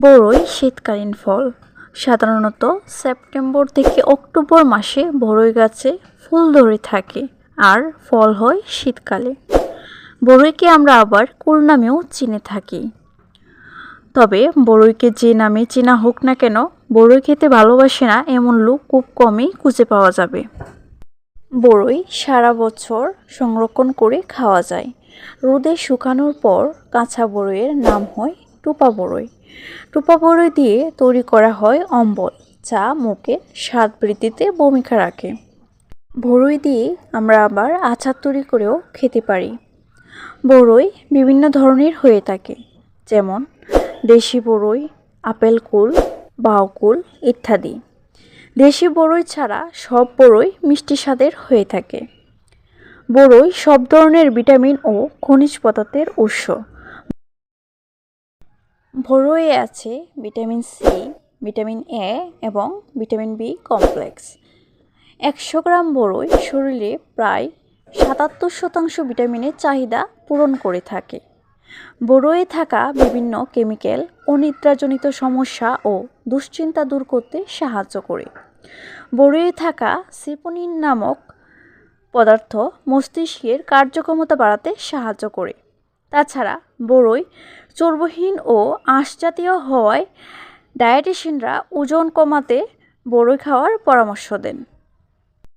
বরই শীতকালীন ফল। সাধারণত সেপ্টেম্বর থেকে অক্টোবর মাসে বরই গাছে ফুল ধরে থাকে আর ফল হয় শীতকালে। বরইকে আমরা আবার কুল নামেও চিনে থাকি। তবে বরইকে যে নামে চেনা হোক না কেন, বরই খেতে ভালোবাসে না এমন লোক খুব কমই খুঁজে পাওয়া যাবে। বরই সারা বছর সংরক্ষণ করে খাওয়া যায়। রোদে শুকানোর পর কাঁচা বরইয়ের নাম হয় টোপা বরই। টোপা বরই দিয়ে তৈরি করা হয় অম্বল, যা মুখের স্বাদ বৃদ্ধিতে ভূমিকা রাখে। বরই দিয়ে আমরা আবার আচার তৈরি করেও খেতে পারি। বরই বিভিন্ন ধরনের হয়ে থাকে, যেমন দেশি বরই, আপেল কুল, বাউ কুল ইত্যাদি। দেশি বরই ছাড়া সব বরই মিষ্টি স্বাদের হয়ে থাকে। বরই সব ধরনের ভিটামিন ও খনিজ পদার্থের উৎস। বরইয়ে আছে ভিটামিন সি, ভিটামিন এ এবং ভিটামিন বি কমপ্লেক্স। 100 গ্রাম বরই শরীরে প্রায় 77% ভিটামিনের চাহিদা পূরণ করে থাকে। বরইয়ে থাকা বিভিন্ন কেমিক্যাল অনিদ্রাজনিত সমস্যা ও দুশ্চিন্তা দূর করতে সাহায্য করে। বরইয়ে থাকা সেপোনিন নামক পদার্থ মস্তিষ্কের কার্যক্ষমতা বাড়াতে সাহায্য করে। তাছাড়া বরই চর্বহীন ও আঁশজাতীয় হওয়ায় ডায়েটিশিয়ানরা ওজন কমাতে বরই খাওয়ার পরামর্শ দেন।